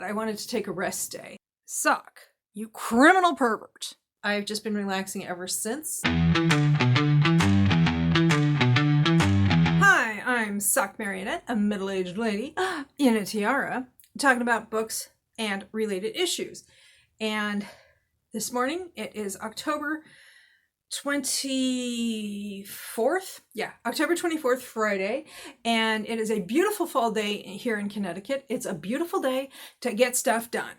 I wanted to take a rest day. Suck, you criminal pervert. I've just been relaxing ever since. Hi, I'm Sock Marionette, a middle-aged lady in a tiara, talking about books and related issues. And this morning, it is October 24th. Yeah, October 24th, Friday. And it is a beautiful fall day here in Connecticut. It's a beautiful day to get stuff done.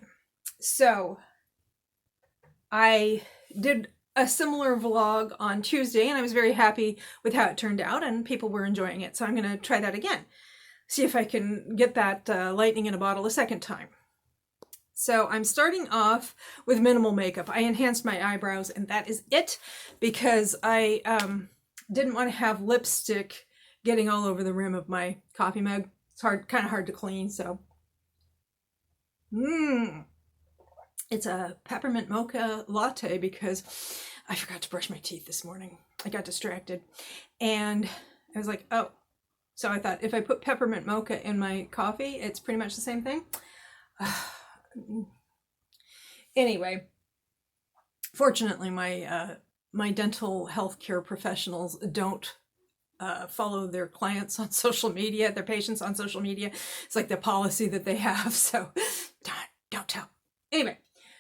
So I did a similar vlog on Tuesday and I was very happy with how it turned out and people were enjoying it. So I'm going to try that again. See if I can get that lightning in a bottle a second time. So I'm starting off with minimal makeup. I enhanced my eyebrows and that is it because I didn't want to have lipstick getting all over the rim of my coffee mug. It's kind of hard to clean, so. It's a peppermint mocha latte because I forgot to brush my teeth this morning. I got distracted and I was like, oh. So I thought if I put peppermint mocha in my coffee, it's pretty much the same thing. Anyway, fortunately, my dental healthcare professionals don't follow their clients on social media, their patients on social media. It's like the policy that they have. So don't tell. Anyway,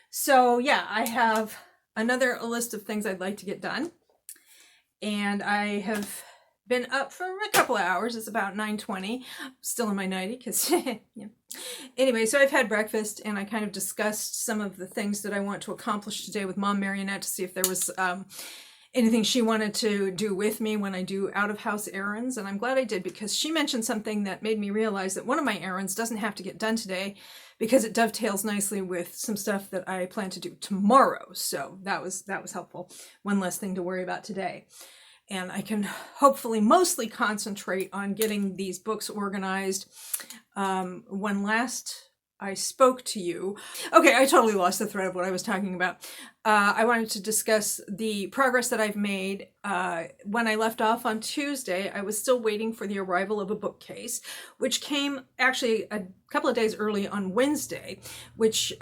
so yeah, I have another list of things I'd like to get done, and I have been up for a couple of hours. It's about 9:20. Still in my nightie because yeah. Anyway, so I've had breakfast and I kind of discussed some of the things that I want to accomplish today with Mom Marionette to see if there was anything she wanted to do with me when I do out-of-house errands. And I'm glad I did because she mentioned something that made me realize that one of my errands doesn't have to get done today because it dovetails nicely with some stuff that I plan to do tomorrow. So that was helpful. One less thing to worry about today. And I can hopefully mostly concentrate on getting these books organized. When last I spoke to you, okay, I totally lost the thread of what I was talking about. I wanted to discuss the progress that I've made. When I left off on Tuesday, I was still waiting for the arrival of a bookcase, which came actually a couple of days early on Wednesday, which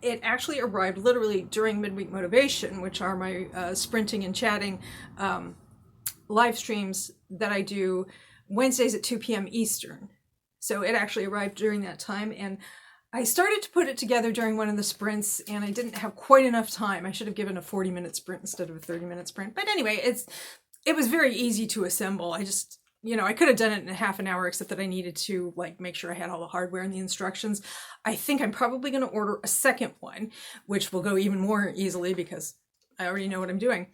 it actually arrived literally during Midweek Motivation, which are my sprinting and chatting live streams that I do Wednesdays at 2 p.m. Eastern. So it actually arrived during that time, and I started to put it together during one of the sprints, and I didn't have quite enough time. I should have given a 40-minute sprint instead of a 30-minute sprint. But anyway, it was very easy to assemble. I just, I could have done it in a half an hour, except that I needed to make sure I had all the hardware and the instructions. I think I'm probably going to order a second one, which will go even more easily because I already know what I'm doing.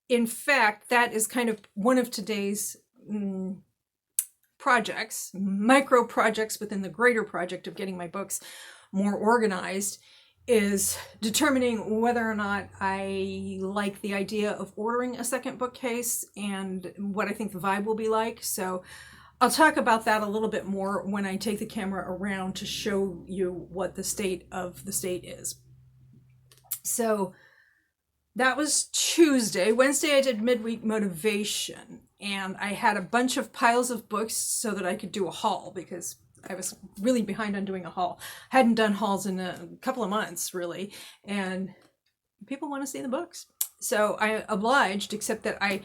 In fact, that is kind of one of today's projects, micro projects within the greater project of getting my books more organized, is determining whether or not I like the idea of ordering a second bookcase and what I think the vibe will be like. So I'll talk about that a little bit more when I take the camera around to show you what the state of the state is. So that was Tuesday. Wednesday I did Midweek Motivation, and I had a bunch of piles of books so that I could do a haul because I was really behind on doing a haul. I hadn't done hauls in a couple of months, really, and people want to see the books. So I obliged, except that I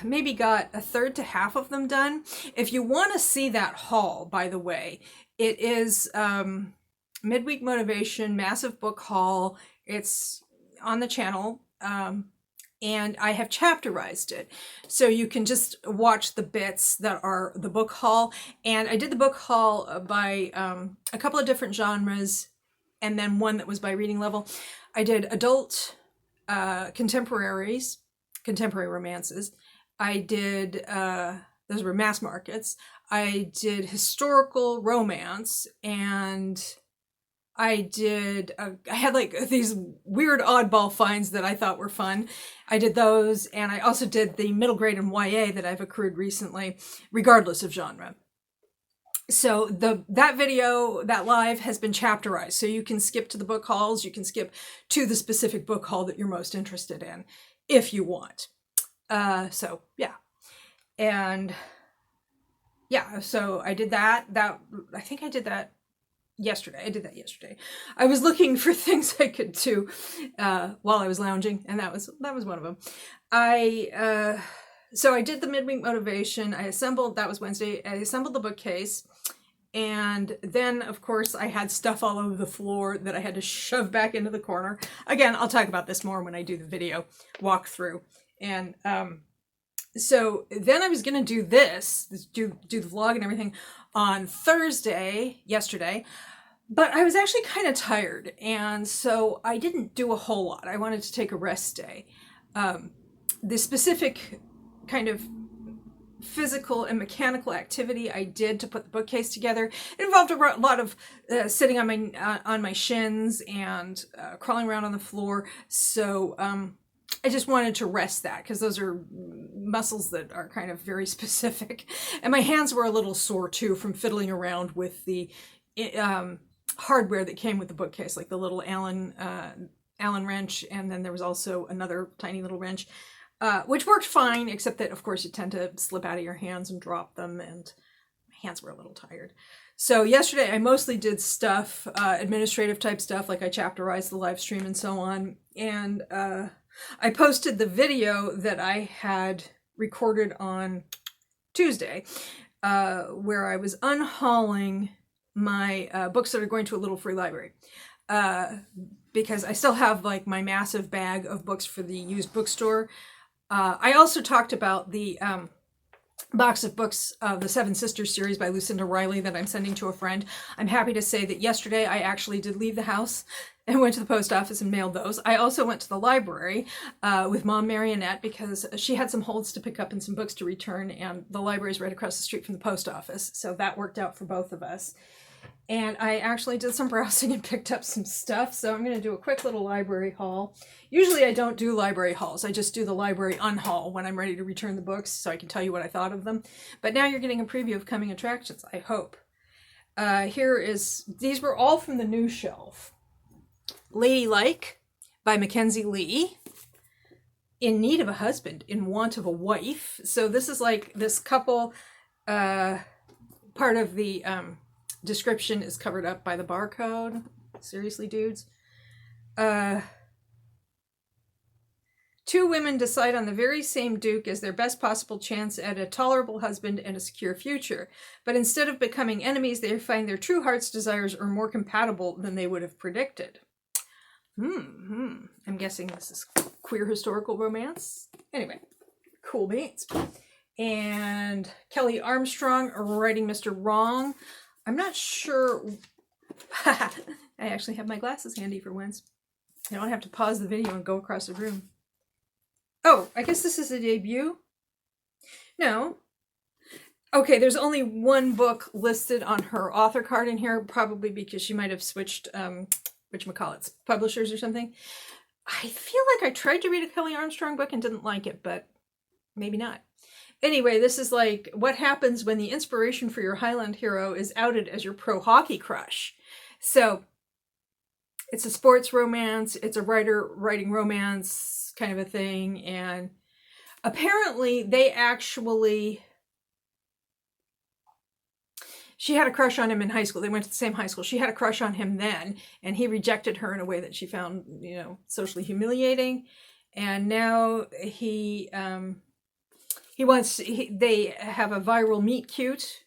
maybe got a third to half of them done. If you want to see that haul, by the way, it is Midweek Motivation, massive book haul. It's on the channel, and I have chapterized it. So you can just watch the bits that are the book haul. And I did the book haul by a couple of different genres, and then one that was by reading level. I did adult contemporary romances. I did, those were mass markets. I did historical romance, and I had these weird oddball finds that I thought were fun. I did those, and I also did the middle grade in YA that I've accrued recently, regardless of genre. So that video, that live, has been chapterized. So you can skip to the book hauls, you can skip to the specific book haul that you're most interested in, if you want. So yeah. And yeah, so I did that. I think I did that yesterday. I did that yesterday. I was looking for things I could do while I was lounging, and that was one of them. So I did the midweek motivation. I assembled, that was Wednesday. I assembled the bookcase. And then, of course, I had stuff all over the floor that I had to shove back into the corner. Again, I'll talk about this more when I do the video walkthrough. And so then I was going to do the vlog and everything on Thursday, yesterday. But I was actually kind of tired. And so I didn't do a whole lot. I wanted to take a rest day. The specific kind of physical and mechanical activity I did to put the bookcase together, it involved a lot of sitting on my shins and crawling around on the floor. So I just wanted to rest that, because those are muscles that are kind of very specific. And my hands were a little sore too from fiddling around with the hardware that came with the bookcase, like the little Allen wrench, and then there was also another tiny little wrench. Which worked fine, except that, of course, you tend to slip out of your hands and drop them, and my hands were a little tired. So yesterday, I mostly did stuff, administrative type stuff, like I chapterized the live stream and so on. And I posted the video that I had recorded on Tuesday, where I was unhauling my books that are going to a little free library. Because I still have like my massive bag of books for the used bookstore. I also talked about the box of books of the Seven Sisters series by Lucinda Riley that I'm sending to a friend. I'm happy to say that yesterday I actually did leave the house and went to the post office and mailed those. I also went to the library with Mom Marionette, because she had some holds to pick up and some books to return, and the library is right across the street from the post office. So that worked out for both of us. And I actually did some browsing and picked up some stuff. So I'm going to do a quick little library haul. Usually I don't do library hauls. I just do the library unhaul when I'm ready to return the books, so I can tell you what I thought of them. But now you're getting a preview of coming attractions, I hope. These were all from the new shelf. Ladylike by Mackenzie Lee. In Need of a Husband, in Want of a Wife. So this is like this couple, part of the description is covered up by the barcode. Seriously, dudes. Two women decide on the very same Duke as their best possible chance at a tolerable husband and a secure future. But instead of becoming enemies, they find their true heart's desires are more compatible than they would have predicted. I'm guessing this is queer historical romance. Anyway, cool beans. And Kelly Armstrong writing Mr. Wrong. I'm not sure. I actually have my glasses handy for once. I don't have to pause the video and go across the room. Oh, I guess this is a debut? No. Okay, there's only one book listed on her author card in here, probably because she might have switched, whatchamacallits, publishers or something. I feel like I tried to read a Kelly Armstrong book and didn't like it, but maybe not. Anyway, this is like what happens when the inspiration for your Highland hero is outed as your pro hockey crush. So it's a sports romance. It's a writer writing romance kind of a thing. And apparently she had a crush on him in high school. They went to the same high school. She had a crush on him then, and he rejected her in a way that she found, socially humiliating. And now they have a viral meet cute,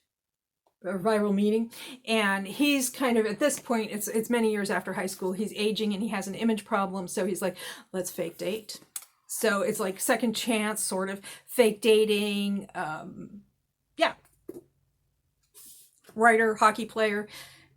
or viral meeting, and he's kind of, at this point, it's many years after high school, he's aging and he has an image problem, so he's like, let's fake date. So it's like second chance, sort of fake dating. Writer, hockey player.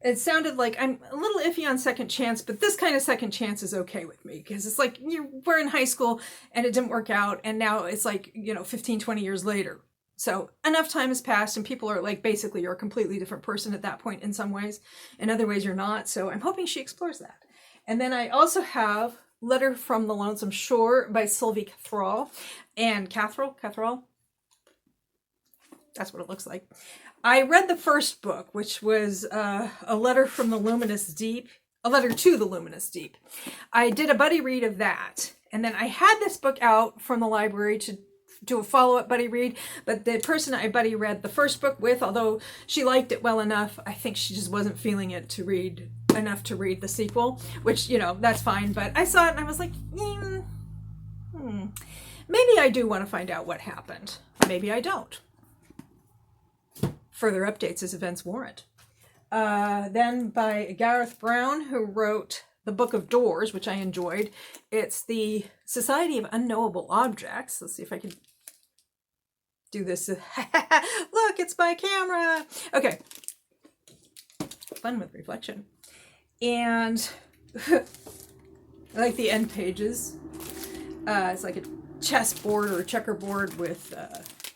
It sounded like I'm a little iffy on second chance, but this kind of second chance is okay with me, because it's like we're in high school and it didn't work out, and now it's like 15, 20 years later. So enough time has passed, and people are like, basically you're a completely different person at that point in some ways. In other ways you're not. So I'm hoping she explores that. And then I also have Letter from the Lonesome Shore by Sylvie Cathrall. And Cathrall? That's what it looks like. I read the first book, which was a letter from the luminous deep, a letter to the luminous deep. I did a buddy read of that. And then I had this book out from the library to do a follow-up buddy read, but the person I buddy read the first book with, although she liked it well enough, I think she just wasn't feeling it to read enough to read the sequel, which, you know, that's fine. But I saw it and I was like, maybe I do want to find out what happened. Maybe I don't. Further updates as events warrant. Then by Gareth Brown, who wrote The Book of Doors, which I enjoyed. It's the Society of Unknowable Objects. Let's see if I can do this. Look, it's my camera. Okay. Fun with reflection. And I like the end pages. It's like a chessboard or a checkerboard with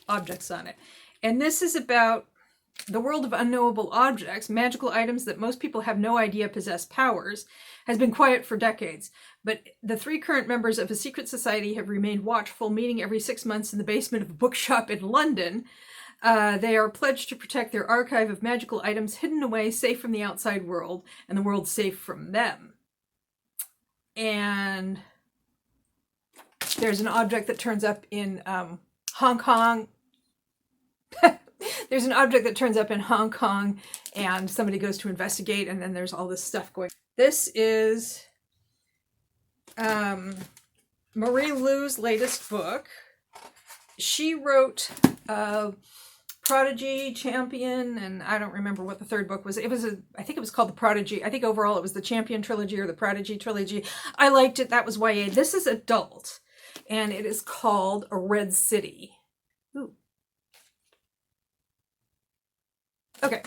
objects on it. And this is about the world of unknowable objects, magical items that most people have no idea possess powers, has been quiet for decades. But the 3 current members of a secret society have remained watchful, meeting every 6 months in the basement of a bookshop in London. They are pledged to protect their archive of magical items hidden away, safe from the outside world, and the world safe from them. And there's an object that turns up in Hong Kong. There's an object that turns up in Hong Kong, and somebody goes to investigate, and then there's all this stuff going. This is Marie Lu's latest book. She wrote Prodigy, Champion, and I don't remember what the third book was. I think it was called The Prodigy. I think overall it was the Champion trilogy or the Prodigy trilogy. I liked it. That was YA. This is adult, and it is called A Red City. Ooh. Okay,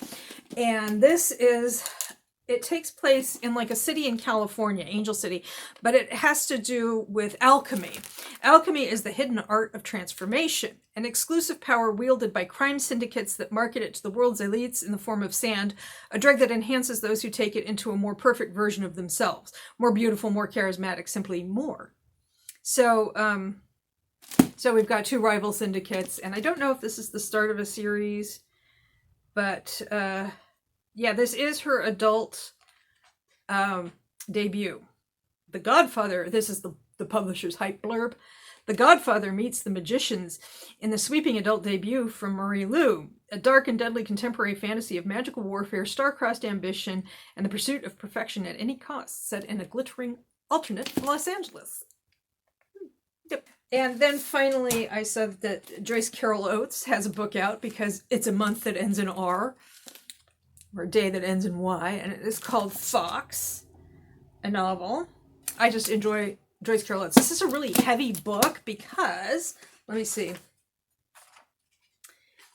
and it takes place in like a city in California, Angel City, but it has to do with alchemy. Alchemy is the hidden art of transformation, an exclusive power wielded by crime syndicates that market it to the world's elites in the form of sand, a drug that enhances those who take it into a more perfect version of themselves. More beautiful, more charismatic, simply more. So we've got 2 rival syndicates, and I don't know if this is the start of a series. But, yeah, this is her adult debut. The Godfather, this is the publisher's hype blurb. The Godfather meets the Magicians in the sweeping adult debut from Marie Lu, a dark and deadly contemporary fantasy of magical warfare, star-crossed ambition, and the pursuit of perfection at any cost, set in a glittering alternate Los Angeles. Yep. And then finally, I said that Joyce Carol Oates has a book out because it's a month that ends in R, or a day that ends in Y, and it is called Fox, a novel. I just enjoy Joyce Carol Oates. This is a really heavy book because, let me see,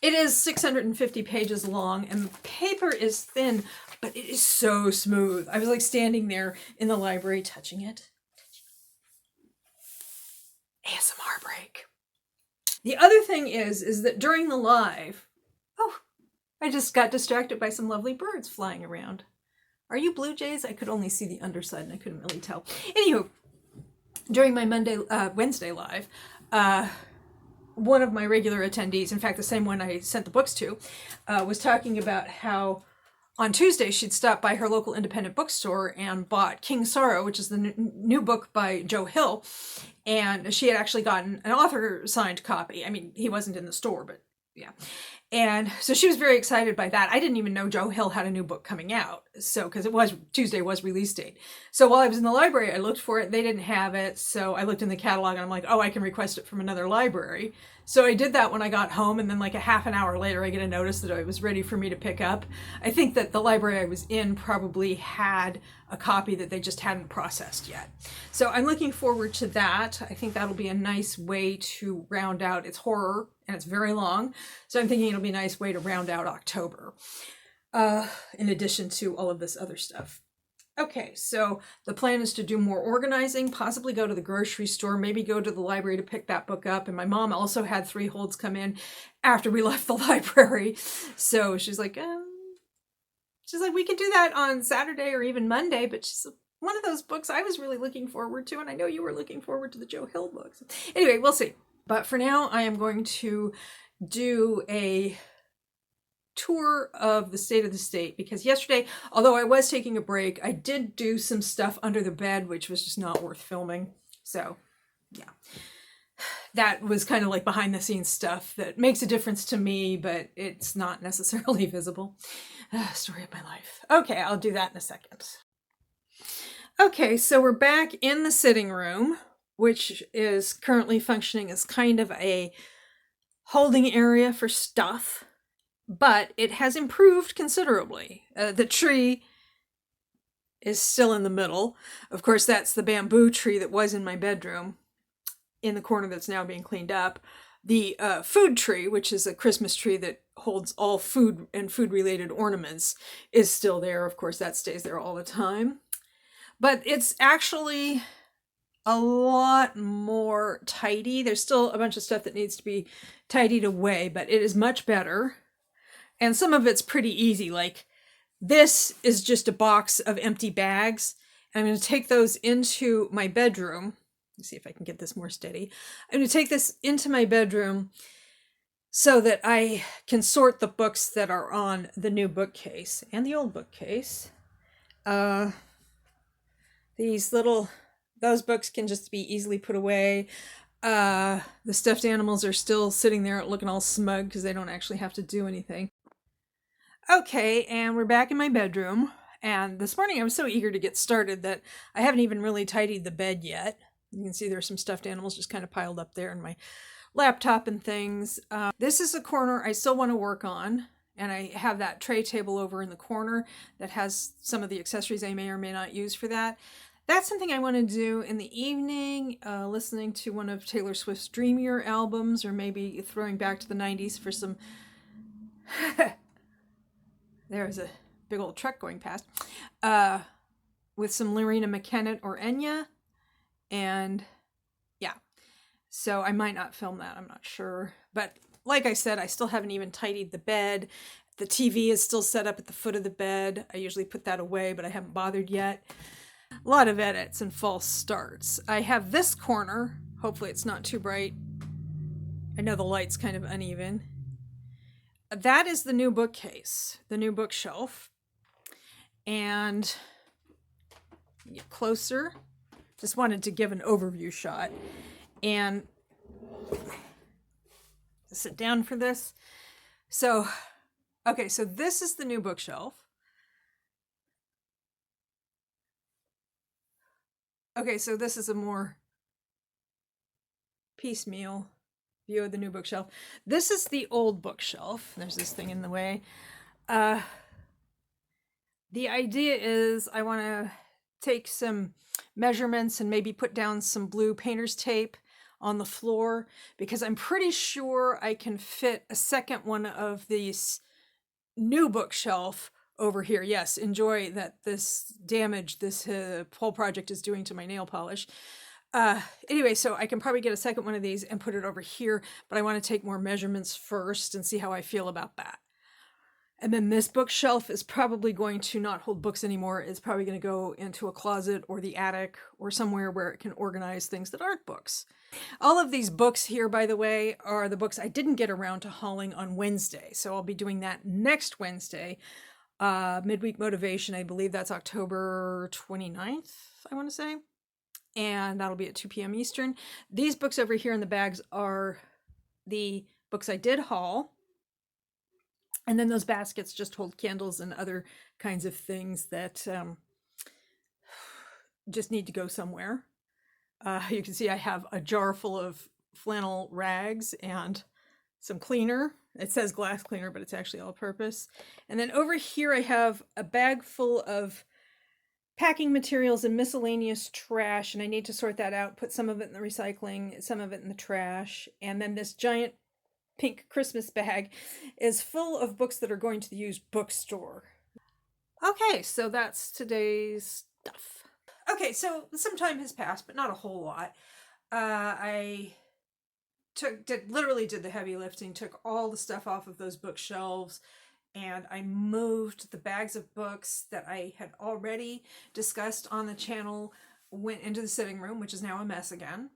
it is 650 pages long, and the paper is thin, but it is so smooth. I was like standing there in the library touching it. ASMR break. The other thing is that during the live, I just got distracted by some lovely birds flying around. Are you blue jays? I could only see the underside and I couldn't really tell. Anywho, during my Wednesday live, one of my regular attendees, in fact, the same one I sent the books to, was talking about how on Tuesday she'd stopped by her local independent bookstore and bought King Sorrow, which is the new book by Joe Hill. And she had actually gotten an author signed copy. I mean, he wasn't in the store, but yeah. And so she was very excited by that. I didn't even know Joe Hill had a new book coming out. So, because Tuesday was release date. So while I was in the library, I looked for it. They didn't have it. So I looked in the catalog and I'm like, oh, I can request it from another library. So I did that when I got home. And then like a half an hour later, I get a notice that it was ready for me to pick up. I think that the library I was in probably had a copy that they just hadn't processed yet. So I'm looking forward to that. I think that'll be a nice way to round out. It's horror and it's very long. So I'm thinking it'll be a nice way to round out October, in addition to all of this other stuff. Okay, so the plan is to do more organizing, possibly go to the grocery store, maybe go to the library to pick that book up. And my mom also had 3 holds come in after we left the library. So she's like, we could do that on Saturday or even Monday, but she's one of those books I was really looking forward to, and I know you were looking forward to the Joe Hill books. Anyway, we'll see. But for now, I am going to do a tour of the state of the state, because yesterday, although I was taking a break, I did do some stuff under the bed, which was just not worth filming. So, yeah. that was kind of like behind the scenes stuff that makes a difference to me, but it's not necessarily visible. Story of my life. Okay, I'll do that in a second. Okay, so we're back in the sitting room, which is currently functioning as kind of a holding area for stuff, but it has improved considerably. The tree is still in the middle. Of course, that's the bamboo tree that was in my bedroom in the corner that's now being cleaned up. The food tree, which is a Christmas tree that holds all food and food-related ornaments, is still there. Of course, that stays there all the time. But it's actually a lot more tidy. There's still a bunch of stuff that needs to be tidied away, but it is much better. And some of it's pretty easy. Like this is just a box of empty bags. I'm going to take those into my bedroom. Let's see if I can get this more steady. I'm going to take this into my bedroom so that I can sort the books that are on the new bookcase and the old bookcase. Those books can just be easily put away. The stuffed animals are still sitting there looking all smug because they don't actually have to do anything. Okay, and we're back in my bedroom. And this morning I was so eager to get started that I haven't even really tidied the bed yet. You can see there's some stuffed animals just kind of piled up there in my laptop and things. This is a corner I still want to work on. And I have that tray table over in the corner that has some of the accessories I may or may not use for that. That's something I want to do in the evening, listening to one of Taylor Swift's dreamier albums, or maybe throwing back to the 90s for some... There's a big old truck going past. With some Lorena McKennitt or Enya. And yeah, so I might not film that, I'm not sure. But like I said, I still haven't even tidied the bed. The TV is still set up at the foot of the bed. I usually put that away, but I haven't bothered yet. A lot of edits and false starts. I have this corner. Hopefully it's not too bright. I know the light's kind of uneven. That is the new bookcase, the new bookshelf. And get closer. Just wanted to give an overview shot. And sit down for this. So, okay, so this is the new bookshelf. Okay, so this is a more piecemeal view of the new bookshelf. This is the old bookshelf. There's this thing in the way. The idea is I want to take some measurements and maybe put down some blue painter's tape on the floor, because I'm pretty sure I can fit a second one of these new bookshelf over here. Yes, enjoy that this damage this whole project is doing to my nail polish. Anyway, so I can probably get a second one of these and put it over here, but I want to take more measurements first and see how I feel about that. And then this bookshelf is probably going to not hold books anymore. It's probably going to go into a closet or the attic or somewhere where it can organize things that aren't books. All of these books here, by the way, are the books I didn't get around to hauling on Wednesday. So I'll be doing that next Wednesday. Midweek Motivation, I believe that's October 29th, I want to say. And that'll be at 2 p.m. Eastern. These books over here in the bags are the books I did haul. And then those baskets just hold candles and other kinds of things that just need to go somewhere. You can see I have a jar full of flannel rags and some cleaner. It says glass cleaner, but it's actually all-purpose. And then over here I have a bag full of packing materials and miscellaneous trash, and I need to sort that out, put some of it in the recycling, some of it in the trash. And then this giant pink Christmas bag is full of books that are going to the used bookstore. Okay, so that's today's stuff. Okay, so some time has passed, but not a whole lot. I literally did the heavy lifting, took all the stuff off of those bookshelves, and I moved the bags of books that I had already discussed on the channel, went into the sitting room, which is now a mess again.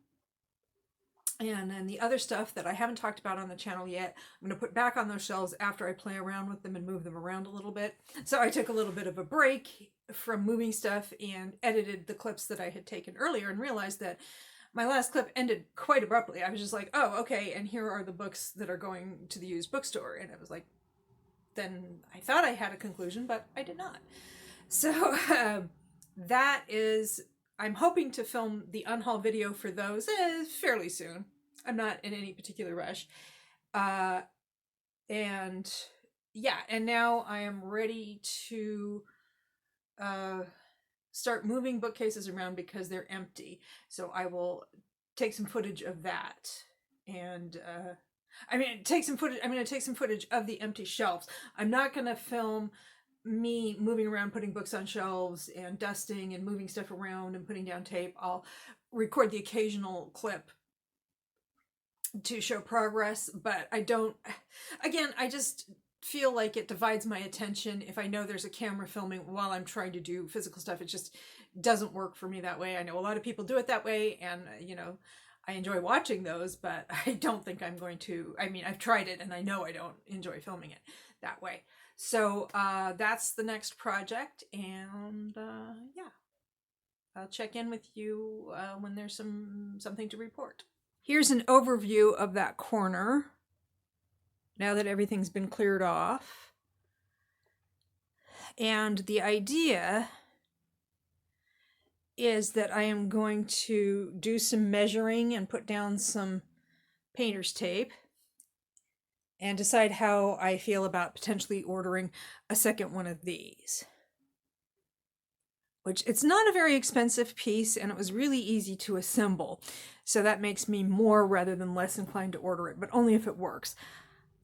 And then the other stuff that I haven't talked about on the channel yet, I'm going to put back on those shelves after I play around with them and move them around a little bit. So I took a little bit of a break from moving stuff and edited the clips that I had taken earlier and realized that my last clip ended quite abruptly. I was just like, oh, okay, and here are the books that are going to the used bookstore. And it was like, then I thought I had a conclusion, but I did not. So that is, I'm hoping to film the unhaul video for those fairly soon. I'm not in any particular rush. And yeah, and now I am ready to start moving bookcases around because they're empty. So I will take some footage of that. And I'm going to take some footage of the empty shelves. I'm not going to film me moving around, putting books on shelves and dusting and moving stuff around and putting down tape. I'll record the occasional clip to show progress, but I just feel like it divides my attention if I know there's a camera filming while I'm trying to do physical stuff. It just doesn't work for me that way. I know a lot of people do it that way, and I enjoy watching those, but I don't think I'm going to. I mean, I've tried it and I know I don't enjoy filming it that way. So that's the next project, and yeah, I'll check in with you when there's something to report. Here's an overview of that corner now that everything's been cleared off. And the idea is that I am going to do some measuring and put down some painter's tape and decide how I feel about potentially ordering a second one of these. Which, it's not a very expensive piece, and it was really easy to assemble. So that makes me more rather than less inclined to order it, but only if it works.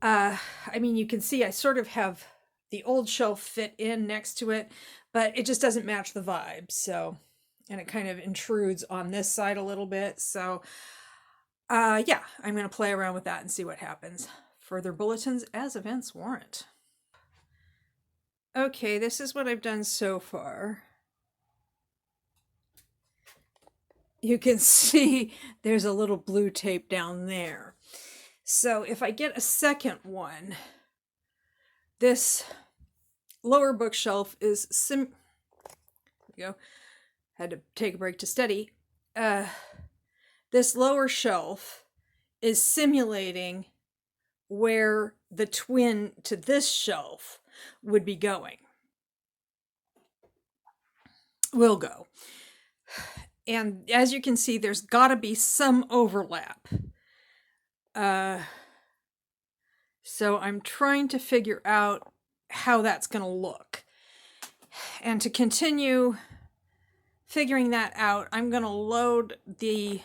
I mean, you can see I sort of have the old shelf fit in next to it, but it just doesn't match the vibe. So, and it kind of intrudes on this side a little bit. So, yeah, I'm going to play around with that and see what happens. Further bulletins as events warrant. Okay, this is what I've done so far. You can see there's a little blue tape down there. So if I get a second one, this lower bookshelf is there we go. Had to take a break to study. This lower shelf is simulating where the twin to this shelf would be going. Will go. And as you can see, there's got to be some overlap. So I'm trying to figure out how that's going to look. And to continue figuring that out, I'm going to load the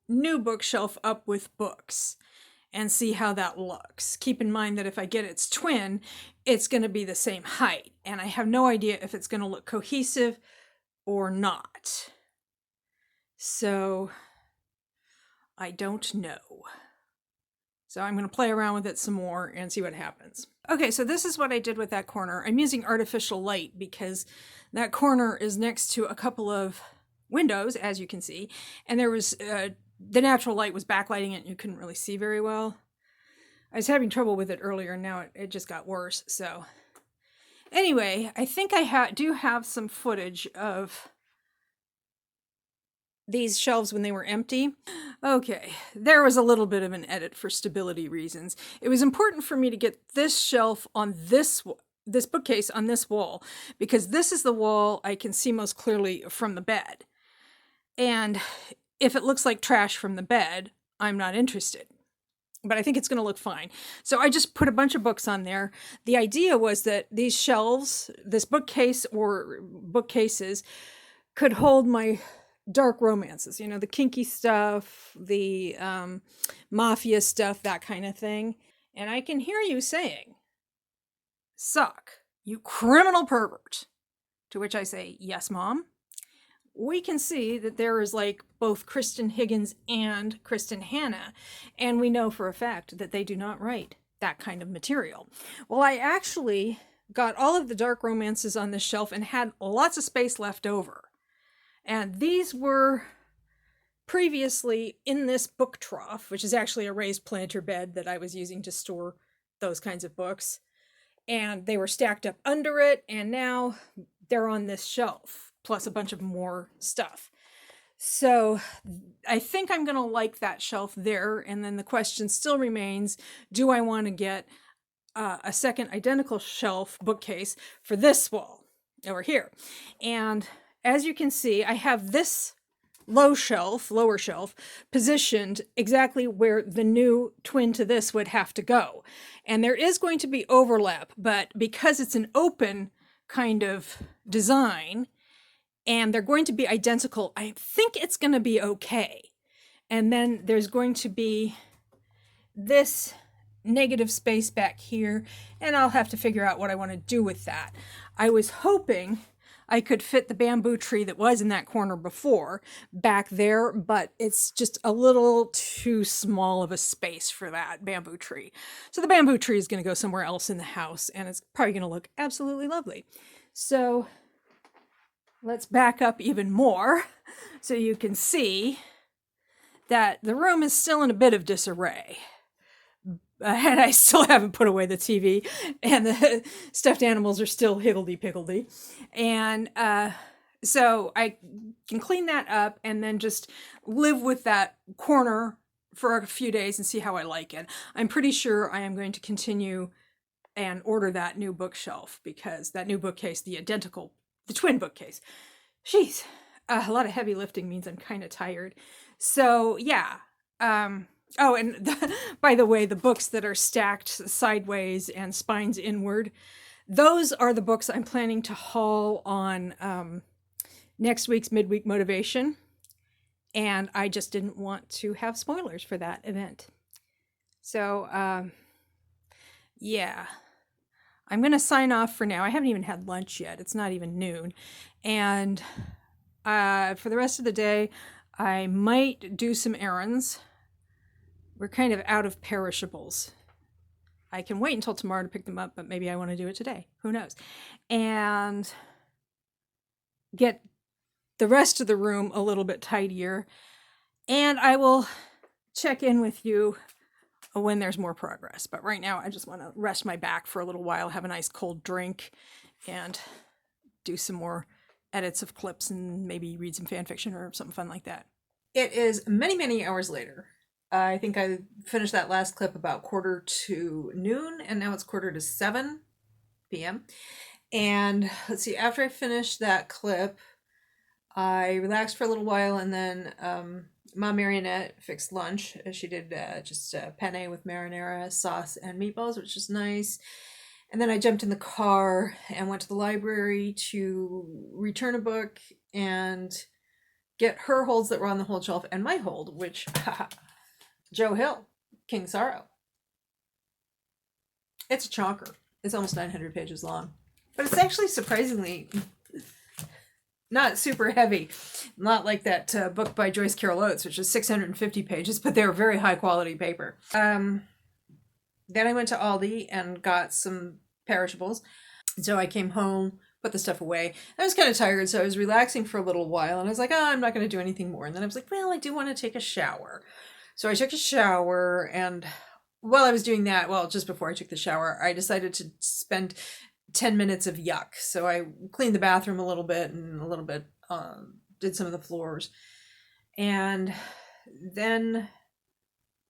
new bookshelf up with books and see how that looks. Keep in mind that if I get its twin, it's going to be the same height. And I have no idea if it's going to look cohesive or not. So I don't know. So I'm going to play around with it some more and see what happens. Okay, so this is what I did with that corner. I'm using artificial light because that corner is next to a couple of windows, as you can see. And there was, the natural light was backlighting it and you couldn't really see very well. I was having trouble with it earlier and now it just got worse. So anyway, I think I do have some footage of these shelves when they were empty. Okay, there was a little bit of an edit for stability reasons. It was important for me to get this shelf on this bookcase on this wall, because this is the wall I can see most clearly from the bed. And if it looks like trash from the bed, I'm not interested. But I think it's going to look fine. So I just put a bunch of books on there. The idea was that these shelves, this bookcase or bookcases, could hold my dark romances, you know, the kinky stuff, the mafia stuff, that kind of thing. And I can hear you saying, "Suck, you criminal pervert." To which I say, "Yes, Mom." We can see that there is like both Kristen Higgins and Kristen Hanna, and we know for a fact that they do not write that kind of material. Well, I actually got all of the dark romances on this shelf and had lots of space left over. And these were previously in this book trough, which is actually a raised planter bed that I was using to store those kinds of books. And they were stacked up under it, and now they're on this shelf, plus a bunch of more stuff. So I think I'm going to like that shelf there. And then the question still remains, do I want to get a second identical shelf bookcase for this wall over here? And as you can see, I have this lower shelf, positioned exactly where the new twin to this would have to go. And there is going to be overlap, but because it's an open kind of design and they're going to be identical, I think it's going to be okay. And then there's going to be this negative space back here, and I'll have to figure out what I want to do with that. I was hoping I could fit the bamboo tree that was in that corner before back there, but it's just a little too small of a space for that bamboo tree. So the bamboo tree is going to go somewhere else in the house, and it's probably going to look absolutely lovely. So let's back up even more so you can see that the room is still in a bit of disarray. And I still haven't put away the TV, and the stuffed animals are still higgledy-piggledy. And so I can clean that up and then just live with that corner for a few days and see how I like it. I'm pretty sure I am going to continue and order that new bookshelf, because that new bookcase, the twin bookcase, jeez, a lot of heavy lifting means I'm kind of tired. So yeah. Oh, and by the way, the books that are stacked sideways and spines inward, those are the books I'm planning to haul on next week's midweek motivation. And I just didn't want to have spoilers for that event. So, yeah. I'm going to sign off for now. I haven't even had lunch yet. It's not even noon. And for the rest of the day, I might do some errands. We're kind of out of perishables. I can wait until tomorrow to pick them up, but maybe I want to do it today. Who knows? And get the rest of the room a little bit tidier. And I will check in with you when there's more progress. But right now, I just want to rest my back for a little while, have a nice cold drink, and do some more edits of clips and maybe read some fan fiction or something fun like that. It is many, many hours later. I think I finished that last clip about 1:45 noon, and now it's 7:45 p.m. And let's see, after I finished that clip, I relaxed for a little while, and then Mom Marionette fixed lunch. She did just penne with marinara sauce and meatballs, which is nice. And then I jumped in the car and went to the library to return a book and get her holds that were on the hold shelf and my hold, which... Joe Hill, King Sorrow. It's a chonker. It's almost 900 pages long. But it's actually surprisingly not super heavy. Not like that book by Joyce Carol Oates, which is 650 pages, but they're very high quality paper. Then I went to Aldi and got some perishables. So I came home, put the stuff away. I was kind of tired, so I was relaxing for a little while. And I was like, I'm not going to do anything more. And then I was like, well, I do want to take a shower. So I took a shower, and while I was doing that, just before I took the shower, I decided to spend 10 minutes of yuck. So I cleaned the bathroom a little bit and did some of the floors. And then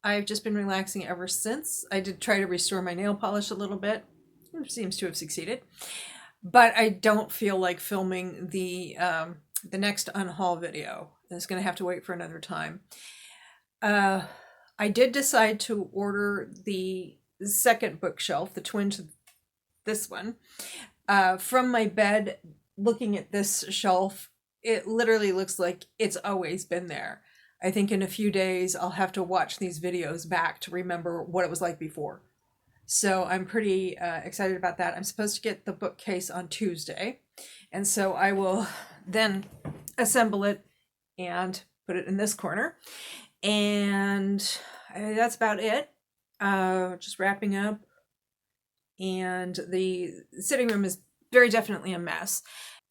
I've just been relaxing ever since. I did try to restore my nail polish a little bit. It seems to have succeeded. But I don't feel like filming the next unhaul video. It's going to have to wait for another time. I did decide to order the second bookshelf, the twin to this one, from my bed. Looking at this shelf, it literally looks like it's always been there. I think in a few days I'll have to watch these videos back to remember what it was like before. So I'm pretty excited about that. I'm supposed to get the bookcase on Tuesday, and so I will then assemble it and put it in this corner. And that's about it. Just wrapping up. And the sitting room is very definitely a mess.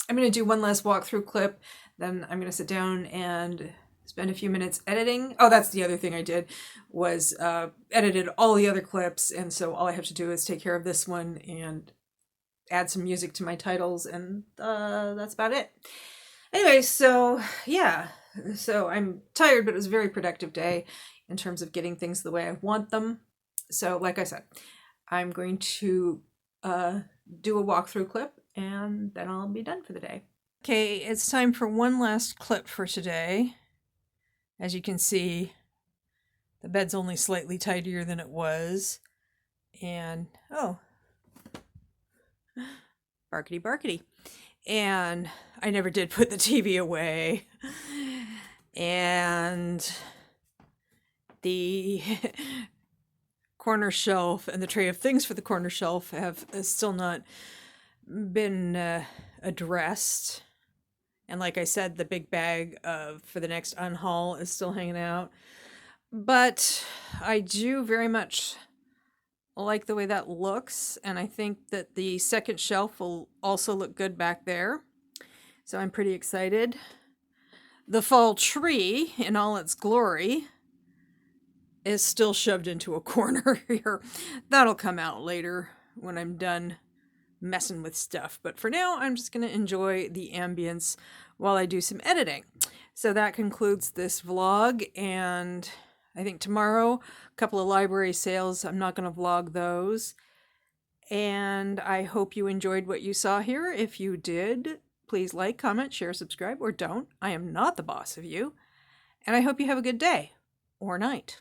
I'm going to do one last walkthrough clip. Then I'm going to sit down and spend a few minutes editing. Oh, that's the other thing I did, was edited all the other clips. And so all I have to do is take care of this one and add some music to my titles. And that's about it. Anyway, so yeah, So I'm tired, but it was a very productive day in terms of getting things the way I want them. So like I said, I'm going to do a walkthrough clip and then I'll be done for the day. Okay, it's time for one last clip for today. As you can see, the bed's only slightly tidier than it was. And, oh, barkity barkity. And I never did put the TV away. And the corner shelf and the tray of things for the corner shelf have still not been addressed. And like I said, the big bag for the next unhaul is still hanging out. But I do very much like the way that looks, and I think that the second shelf will also look good back there. So I'm pretty excited. The fall tree, in all its glory, is still shoved into a corner here. That'll come out later when I'm done messing with stuff. But for now, I'm just going to enjoy the ambience while I do some editing. So that concludes this vlog, and I think tomorrow, a couple of library sales. I'm not going to vlog those. And I hope you enjoyed what you saw here. If you did, please like, comment, share, subscribe, or don't. I am not the boss of you. And I hope you have a good day or night.